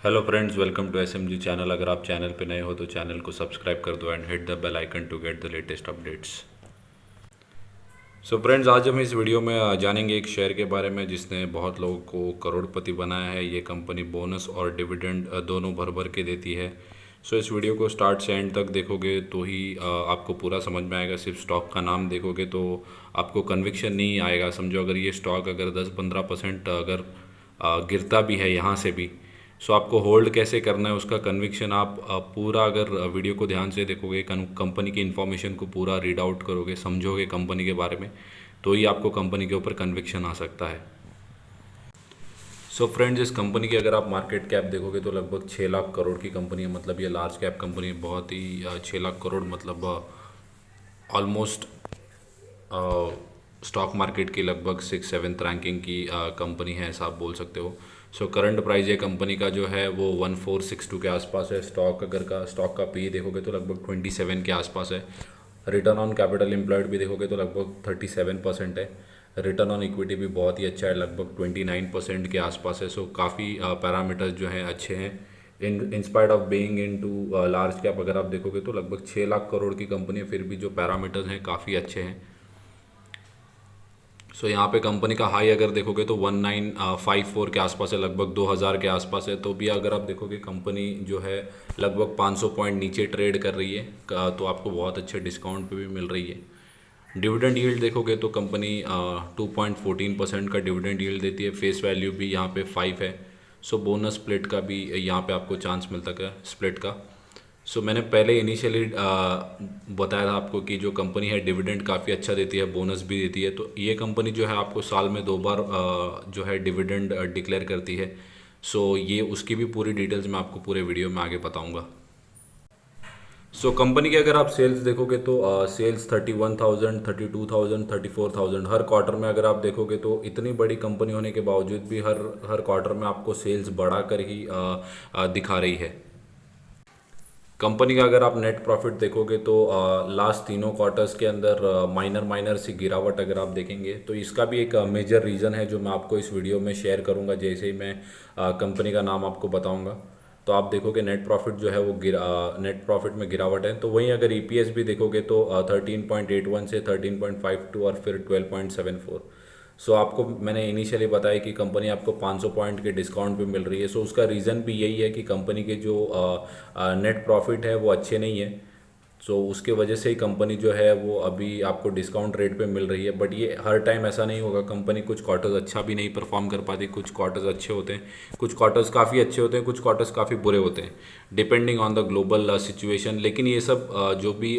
Hello friends, welcome to SMG channel. अगर आप channel पे नए हो तो चैनल को सब्सक्राइब कर दो and hit the bell icon to get the latest updates. So friends, आज हम इस वीडियो में जानेंगे एक शेयर के बारे में जिसने बहुत लोगों को करोड़पति बनाया है। ये कंपनी बोनस और डिविडेंड दोनों भर भर के देती है। सो इस वीडियो को स्टार्ट से एंड तक देखोगे तो ही आपको पूरा समझ में आएगा। सिर्फ स्टॉक का नाम देखोगे तो आपको कन्विक्शन नहीं आएगा। समझो, अगर ये स्टॉक अगर 10-15% अगर गिरता भी है यहाँ से भी, सो आपको होल्ड कैसे करना है उसका कन्विक्शन आप पूरा अगर वीडियो को ध्यान से देखोगे, कंपनी की इन्फॉर्मेशन को पूरा रीड आउट करोगे, समझोगे कंपनी के बारे में, तो ही आपको कंपनी के ऊपर कन्विक्शन आ सकता है। सो फ्रेंड्स, इस कंपनी की अगर आप मार्केट कैप देखोगे तो लगभग 6 लाख करोड़ की कंपनी है। मतलब ये लार्ज कैप कंपनी है, बहुत ही 6 लाख करोड़ मतलब ऑलमोस्ट स्टॉक मार्केट की लगभग 6-7th रैंकिंग की कंपनी है, ऐसा आप बोल सकते हो। सो करंट प्राइस ये कंपनी का जो है वो 1462 के आसपास है। स्टॉक का पी देखोगे तो लगभग 27 के आसपास है। रिटर्न ऑन कैपिटल एम्प्लॉयड भी देखोगे तो लगभग 37% है। रिटर्न ऑन इक्विटी भी बहुत ही अच्छा है, लगभग 29% के आसपास है। सो काफ़ी पैरामीटर्स जो हैं अच्छे हैं। In spite of being into large cap अगर आप देखोगे तो लगभग 6 लाख करोड़ की कंपनी है, फिर भी जो पैरामीटर्स हैं काफ़ी अच्छे हैं। सो यहाँ पे कंपनी का हाई अगर देखोगे तो 1954 के आसपास है, लगभग 2000 के आसपास है। तो भी अगर आप देखोगे कंपनी जो है लगभग 500 पॉइंट नीचे ट्रेड कर रही है, तो आपको बहुत अच्छे डिस्काउंट पे भी मिल रही है। डिविडेंड यील्ड देखोगे तो कंपनी 2.14% का डिविडेंड यील्ड देती है। फेस वैल्यू भी यहाँ पे 5 है। सो बोनस स्प्लिट का भी यहाँ पे आपको चांस मिलता है स्प्लिट का। सो मैंने पहले इनिशियली बताया था आपको कि जो कंपनी है डिविडेंड काफ़ी अच्छा देती है, बोनस भी देती है। तो ये कंपनी जो है आपको साल में 2 बार जो है डिविडेंड डिक्लेयर करती है। सो ये उसकी भी पूरी डिटेल्स मैं आपको पूरे वीडियो में आगे बताऊंगा। सो कंपनी के अगर आप सेल्स देखोगे तो सेल्स 31,000, 32,000, 34,000 हर क्वार्टर में अगर आप देखोगे तो इतनी बड़ी कंपनी होने के बावजूद भी हर हर क्वार्टर में आपको सेल्स बढ़ा कर ही दिखा रही है। कंपनी का अगर आप नेट प्रॉफिट देखोगे तो लास्ट तीनों क्वार्टर्स के अंदर माइनर माइनर सी गिरावट अगर आप देखेंगे तो इसका भी एक मेजर रीज़न है जो मैं आपको इस वीडियो में शेयर करूंगा जैसे ही मैं कंपनी का नाम आपको बताऊंगा। तो आप देखोगे नेट प्रॉफिट जो है वो नेट प्रॉफिट में गिरावट है। तो वहीं अगर ईपीएस भी देखोगे तो 13.81 से 13.52 और फिर 12.74। सो आपको मैंने इनिशियली बताया कि कंपनी आपको 500 पॉइंट के डिस्काउंट पे मिल रही है। सो उसका रीज़न भी यही है कि कंपनी के जो नेट प्रॉफिट है वो अच्छे नहीं है। सो उसके वजह से ही कंपनी जो है वो अभी आपको डिस्काउंट रेट पे मिल रही है। बट ये हर टाइम ऐसा नहीं होगा। कंपनी कुछ क्वार्टर्स अच्छा भी नहीं परफॉर्म कर पाती, कुछ क्वार्टर्स अच्छे होते हैं, कुछ क्वार्टर्स काफ़ी अच्छे होते हैं, कुछ क्वार्टर्स काफ़ी बुरे होते हैं, depending on the global situation. लेकिन ये सब जो भी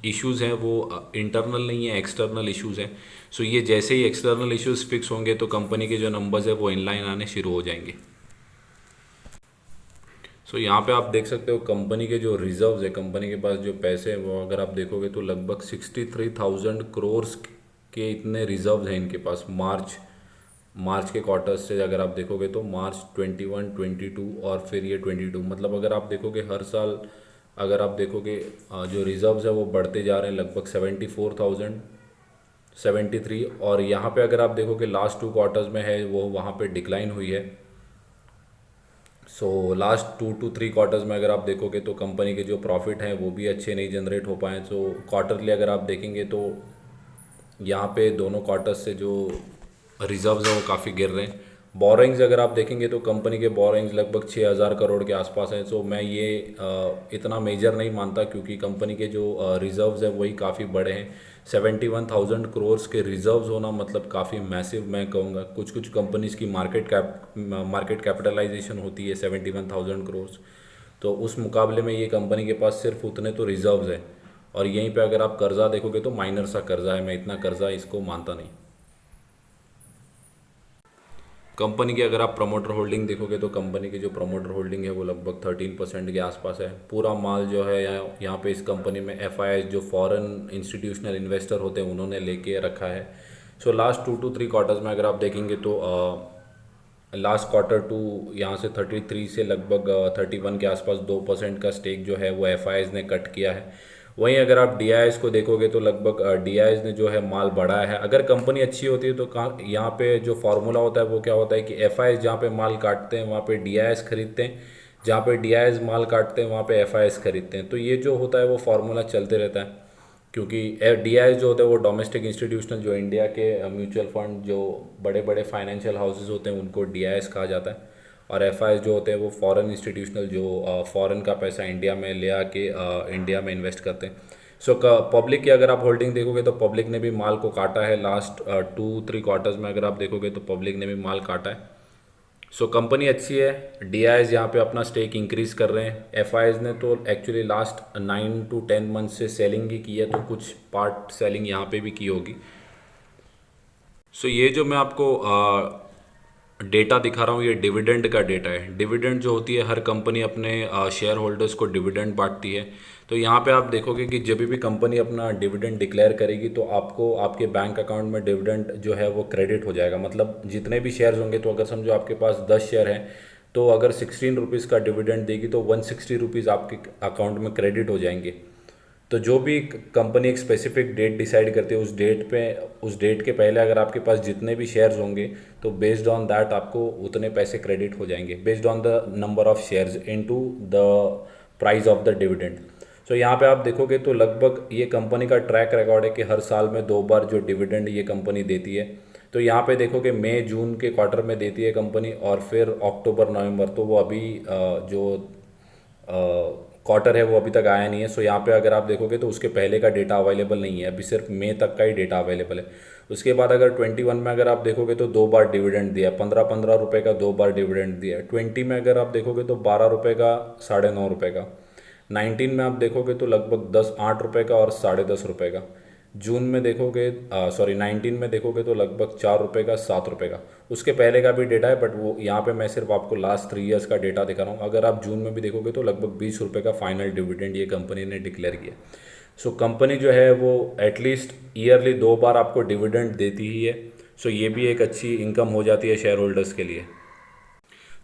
इश्यूज़ हैं वो इंटरनल नहीं है, एक्सटर्नल इश्यूज़ हैं। सो ये जैसे ही एक्सटर्नल इश्यूज़ फिक्स होंगे तो कंपनी के जो नंबर्स है वो इनलाइन आने शुरू हो जाएंगे। सो यहाँ पे आप देख सकते हो कंपनी के जो रिजर्व्स है, कंपनी के पास जो पैसे हैं वो अगर आप देखोगे तो लगभग 63,000 करोड़ के इतने रिजर्व्स हैं इनके पास। मार्च के क्वार्टर्स से अगर आप देखोगे तो मार्च 21, 22 और फिर ये 22, मतलब अगर आप देखोगे हर साल अगर आप देखोगे जो रिजर्व्स है वो बढ़ते जा रहे हैं, लगभग 74,000, 73। और यहाँ पे अगर आप देखोगे लास्ट 2 क्वार्टर्स में है वो वहाँ पे डिक्लाइन हुई है। सो लास्ट 2 to 3 क्वार्टर्स में अगर आप देखोगे तो कंपनी के जो प्रॉफिट हैं वो भी अच्छे नहीं जनरेट हो पाए। सो क्वार्टरली अगर आप देखेंगे तो यहाँ पे दोनों क्वार्टर्स से जो रिजर्व्स हैं वो काफ़ी गिर रहे हैं। बोरिंग्स अगर आप देखेंगे तो कंपनी के बोरिंग्स लगभग 6,000 करोड़ के आसपास हैं। सो मैं ये इतना मेजर नहीं मानता क्योंकि कंपनी के जो रिजर्व्स हैं वही काफ़ी बड़े हैं। 71,000 करोड़ के रिजर्व्स होना मतलब काफ़ी मैसिव मैं कहूँगा। कुछ कुछ कंपनीज की मार्केट कैपिटलाइजेशन होती है 71,000 करोड़। तो उस मुकाबले में ये कंपनी के पास सिर्फ उतने तो रिजर्व्स हैं। और यहीं पे अगर आप कर्जा देखोगे तो माइनर सा कर्जा है, मैं इतना कर्जा इसको मानता नहीं। कंपनी की अगर आप प्रमोटर होल्डिंग देखोगे तो कंपनी की जो प्रमोटर होल्डिंग है वो लगभग 13% के आसपास है। पूरा माल जो है यहाँ पे इस कंपनी में एफआईआई जो फॉरेन इंस्टीट्यूशनल इन्वेस्टर होते हैं उन्होंने लेके रखा है। सो लास्ट 2 to 3 क्वार्टर्स में अगर आप देखेंगे तो लास्ट क्वार्टर 2 यहाँ से 33 से लगभग 31 के आसपास 2% का स्टेक जो है वो एफआईआईज ने कट किया है। वहीं अगर आप डीआईएस को देखोगे तो लगभग डीआईएस ने जो है माल बढ़ाया है। अगर कंपनी अच्छी होती है तो कहाँ यहाँ पे जो फार्मूला होता है वो क्या होता है कि एफआईएस जहाँ पे माल काटते हैं वहाँ पे डीआईएस खरीदते हैं, जहाँ पे डीआईएस माल काटते हैं वहाँ पे एफआईएस खरीदते हैं। तो ये जो होता है वो फार्मूला चलते रहता है, क्योंकि डीआईएस जो होता है वो डोमेस्टिक इंस्टीट्यूशनल, जो इंडिया के म्यूचुअल फंड, जो बड़े बड़े फाइनेंशियल हाउसेज होते हैं उनको डीआईएस कहा जाता है। और एफआईएस जो होते हैं वो फॉरेन इंस्टीट्यूशनल, जो फॉरेन का पैसा इंडिया में ले आके इंडिया में इन्वेस्ट करते हैं। सो पब्लिक की अगर आप होल्डिंग देखोगे तो पब्लिक ने भी माल को काटा है लास्ट 2-3 क्वार्टर्स में। अगर आप देखोगे तो पब्लिक ने भी माल काटा है। सो कंपनी अच्छी है। डीआईएस यहाँ पे अपना स्टेक इंक्रीज कर रहे हैं। एफआईएस ने तो एक्चुअली लास्ट 9 to 10 मंथ से सेलिंग ही की है, तो कुछ पार्ट सेलिंग यहाँ पे भी की होगी। सो ये जो मैं आपको डेटा दिखा रहा हूँ ये डिविडेंड का डेटा है। डिविडेंड जो होती है, हर कंपनी अपने शेयर होल्डर्स को डिविडेंड बांटती है। तो यहाँ पे आप देखोगे कि जब भी कंपनी अपना डिविडेंड डिक्लेयर करेगी तो आपको आपके बैंक अकाउंट में डिविडेंड जो है वो क्रेडिट हो जाएगा। मतलब जितने भी शेयर्स होंगे, तो अगर समझो आपके पास 10 शेयर हैं, तो अगर 16 रुपीज़ का डिविडेंड देगी तो 160 रुपीज़ आपके अकाउंट में क्रेडिट हो जाएंगे। तो जो भी कंपनी एक स्पेसिफिक डेट डिसाइड करती है, उस डेट के पहले अगर आपके पास जितने भी शेयर्स होंगे, तो बेस्ड ऑन दैट आपको उतने पैसे क्रेडिट हो जाएंगे, based on the number of shares into the price of the dividend. So यहाँ पे आप देखोगे तो लगभग ये कंपनी का ट्रैक रिकॉर्ड है कि हर साल में 2 बार जो डिविडेंड ये कंपनी देती है। तो यहाँ पे देखोगे मई जून के क्वार्टर में देती है कंपनी, और फिर अक्टूबर नवंबर। तो वो अभी जो क्वार्टर है वो अभी तक आया नहीं है। सो यहाँ पे अगर आप देखोगे तो उसके पहले का डेटा अवेलेबल नहीं है, अभी सिर्फ मई तक का ही डेटा अवेलेबल है। उसके बाद अगर 21 में अगर आप देखोगे तो 2 बार डिविडेंड दिया है, 15-15 रुपये का 2 बार डिविडेंड दिया है। 20 में अगर आप देखोगे तो 12 रुपये का, 9.5 रुपये का। 19 में आप देखोगे तो लगभग 8 रुपये का और 10.5 रुपये का। जून में देखोगे, सॉरी 19 में देखोगे तो लगभग 4 रुपये का, 7 रुपये का। उसके पहले का भी डेटा है, बट वो यहाँ पे मैं सिर्फ आपको लास्ट 3 ईयर्स का डेटा दिखा रहा हूँ। अगर आप जून में भी देखोगे तो लगभग 20 रुपये का फाइनल डिविडेंड ये कंपनी ने डिक्लेयर किया। सो कंपनी जो है वो एटलीस्ट ईयरली 2 बार आपको डिविडेंड देती ही है। सो ये भी एक अच्छी इनकम हो जाती है शेयर होल्डर्स के लिए।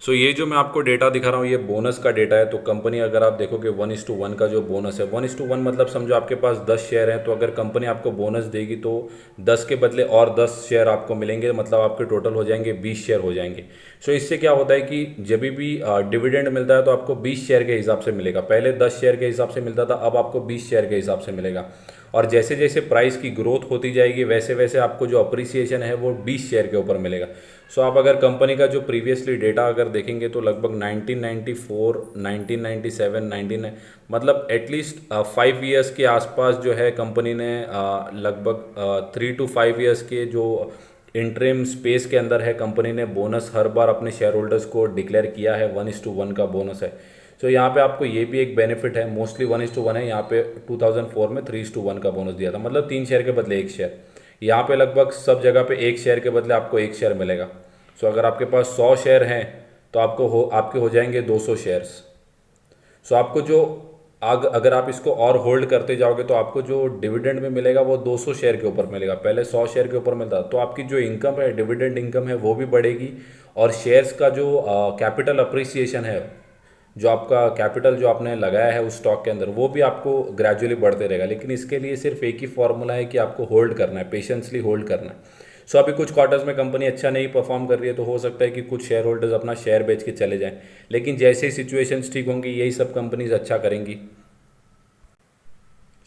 सो ये जो मैं आपको डेटा दिखा रहा हूँ ये बोनस का डेटा है। तो कंपनी अगर आप देखोगे 1:1 का जो बोनस है, 1:1 मतलब समझो आपके पास 10 शेयर हैं, तो अगर कंपनी आपको बोनस देगी तो 10 के बदले और 10 शेयर आपको मिलेंगे, मतलब आपके टोटल हो जाएंगे 20 शेयर हो जाएंगे। सो इससे क्या होता है कि जब भी डिविडेंड मिलता है तो आपको 20 शेयर के हिसाब से मिलेगा। पहले 10 शेयर के हिसाब से मिलता था, अब आपको 20 शेयर के हिसाब से मिलेगा। और जैसे जैसे प्राइस की ग्रोथ होती जाएगी वैसे वैसे आपको जो अप्रिसिएशन है वो 20 शेयर के ऊपर मिलेगा। सो आप अगर कंपनी का जो प्रीवियसली डेटा अगर देखेंगे तो लगभग 1994, 1997, 99, मतलब एटलीस्ट 5 ईयर्स के आसपास जो है कंपनी ने लगभग 3 to 5 ईयर्स के जो इंटरिम स्पेस के अंदर है कंपनी ने बोनस हर बार अपने शेयर होल्डर्स को डिक्लेयर किया है। 1:1 का बोनस है। सो यहाँ पे आपको ये भी एक बेनिफिट है, मोस्टली 1:1 है। यहाँ पे 2004 में 3:1 का बोनस दिया था, मतलब 3 शेयर के बदले 1 शेयर। यहाँ पे लगभग सब जगह पे 1 शेयर के बदले आपको 1 शेयर मिलेगा। सो अगर आपके पास 100 शेयर हैं तो आपके हो जाएंगे 200 शेयर्स। सो आपको जो अगर आप इसको और होल्ड करते जाओगे तो आपको जो डिविडेंड में मिलेगा वो 200 शेयर के ऊपर मिलेगा, पहले 100 शेयर के ऊपर मिलता। तो आपकी जो इनकम है, डिविडेंड इनकम है, वो भी बढ़ेगी। और शेयर्स का जो कैपिटल अप्रिसिएशन है, जो आपका कैपिटल जो आपने लगाया है उस स्टॉक के अंदर, वो भी आपको ग्रेजुअली बढ़ते रहेगा। लेकिन इसके लिए सिर्फ एक ही फॉर्मूला है कि आपको होल्ड करना है, पेशेंसली होल्ड करना है। सो अभी कुछ क्वार्टर्स में कंपनी अच्छा नहीं परफॉर्म कर रही है, तो हो सकता है कि कुछ शेयर होल्डर्स अपना शेयर बेच के चले जाएं। लेकिन जैसे ही सिचुएशंस ठीक होंगी यही सब कंपनीज अच्छा करेंगी।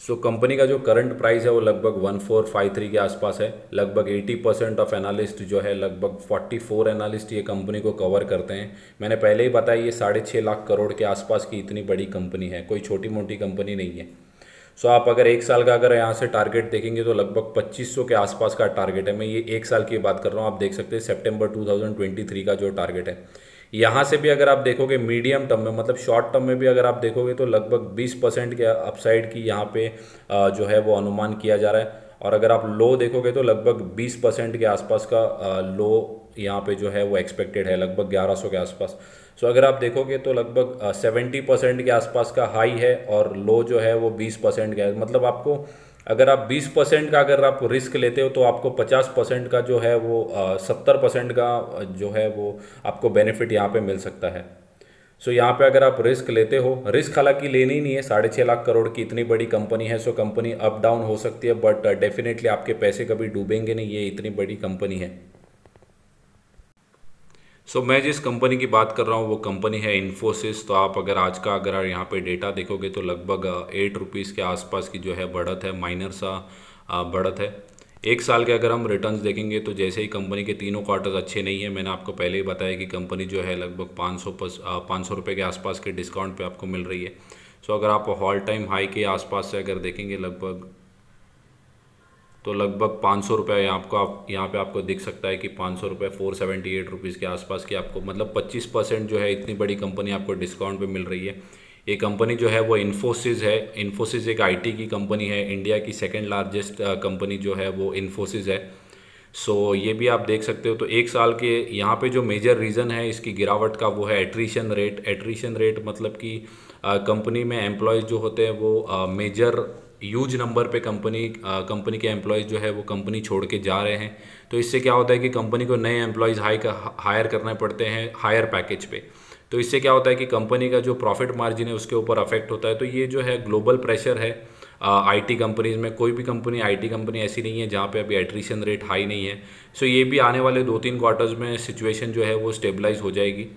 सो कंपनी का जो करंट प्राइस है वो लगभग 1453 के आसपास है। लगभग 80% ऑफ एनालिस्ट जो है, लगभग 44 एनालिस्ट ये कंपनी को कवर करते हैं। मैंने पहले ही बताया ये 6.5 लाख करोड़ के आसपास की इतनी बड़ी कंपनी है, कोई छोटी मोटी कंपनी नहीं है। सो आप अगर 1 साल का अगर यहाँ से टारगेट देखेंगे तो लगभग 2500 के आसपास का टारगेट है। मैं ये 1 साल की बात कर रहा हूँ। आप देख सकते हैं सितंबर 2023 का जो टारगेट है। यहाँ से भी अगर आप देखोगे मीडियम टर्म में, मतलब शॉर्ट टर्म में भी अगर आप देखोगे तो लगभग 20% के अपसाइड की यहाँ पे जो है वो अनुमान किया जा रहा है। और अगर आप लो देखोगे तो लगभग 20% के आसपास का लो यहाँ पे जो है वो एक्सपेक्टेड है, लगभग 1100 के आसपास। सो अगर आप देखोगे तो लगभग 70% के आसपास का हाई है और लो जो है वो 20% का है। मतलब आपको अगर आप 20% का अगर आप रिस्क लेते हो तो आपको 50% का जो है वो 70% का जो है वो आपको बेनिफिट यहाँ पे मिल सकता है। सो यहाँ पे अगर आप रिस्क लेते हो, रिस्क हालांकि लेनी ही नहीं है, 6.5 लाख करोड़ की इतनी बड़ी कंपनी है, सो कंपनी अप डाउन हो सकती है, बट डेफिनेटली आपके पैसे कभी डूबेंगे नहीं, ये इतनी बड़ी कंपनी है। सो मैं जिस कंपनी की बात कर रहा हूँ वो कंपनी है इन्फोसिस। तो आप अगर यहाँ पे डेटा देखोगे तो लगभग 8 रुपीज़ के आसपास की जो है बढ़त है, माइनर सा बढ़त है। एक साल के अगर हम रिटर्न्स देखेंगे तो जैसे ही कंपनी के तीनों क्वार्टर्स अच्छे नहीं है, मैंने आपको पहले ही बताया कि कंपनी जो है लगभग 500 रुपये के आसपास के डिस्काउंट पे आपको मिल रही है। सो अगर आप ऑल टाइम हाई के आसपास से अगर देखेंगे लगभग 500 रुपये यहाँ पे आपको दिख सकता है कि 500 रुपये 478 रुपीज़ के आसपास की आपको मतलब 25% जो है इतनी बड़ी कंपनी आपको डिस्काउंट पे मिल रही है। ये कंपनी जो है वो इन्फोसिस है। इन्फोसिस एक आईटी की कंपनी है, इंडिया की सेकंड लार्जेस्ट कंपनी जो है वो इन्फोसिस है। सो ये भी आप देख सकते हो। तो एक साल के यहाँ पे जो मेजर रीज़न है इसकी गिरावट का वो है एट्रीशन रेट। एट्रीशन रेट मतलब कि कंपनी में एम्प्लॉयज़ जो होते हैं वो मेजर ह्यूज नंबर पे कंपनी के एम्प्लॉयज़ जो है वो कंपनी छोड़ के जा रहे हैं। तो इससे क्या होता है कि कंपनी को नए एम्प्लॉयज़ हायर करने पड़ते हैं हायर पैकेज पे। तो इससे क्या होता है कि कंपनी का जो प्रॉफिट मार्जिन है उसके ऊपर अफेक्ट होता है। तो ये जो है ग्लोबल प्रेशर है आईटी कंपनीज़ में। कोई भी कंपनी आईटी कंपनी ऐसी नहीं है जहाँ पे अभी एट्रीशन रेट हाई नहीं है। सो ये भी आने वाले 2-3 क्वार्टर्स में सिचुएशन जो है वो स्टेबलाइज हो जाएगी।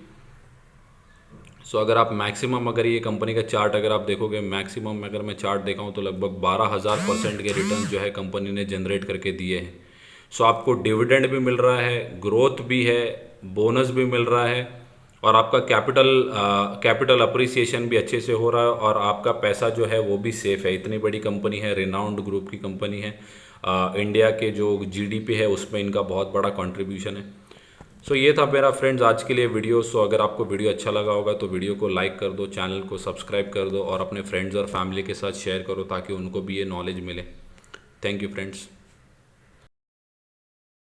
सो अगर आप मैक्सिमम अगर ये कंपनी का चार्ट अगर आप देखोगे, मैक्सिमम अगर मैं चार्ट देखा हूँ तो लगभग 12,000% के रिटर्न जो है कंपनी ने जनरेट करके दिए हैं। सो आपको डिविडेंड भी मिल रहा है, ग्रोथ भी है, बोनस भी मिल रहा है, और आपका कैपिटल अप्रिसिएशन भी अच्छे से हो रहा है, और आपका पैसा जो है वो भी सेफ है। इतनी बड़ी कंपनी है, रिनाउंड ग्रुप की कंपनी है। इंडिया के जो जीडीपी है उसमें इनका बहुत बड़ा कंट्रीब्यूशन है। सो ये था मेरा फ्रेंड्स आज के लिए वीडियो। सो अगर आपको वीडियो अच्छा लगा होगा तो वीडियो को लाइक कर दो, चैनल को सब्सक्राइब कर दो, और अपने फ्रेंड्स और फैमिली के साथ शेयर करो ताकि उनको भी ये नॉलेज मिले। Thank you friends.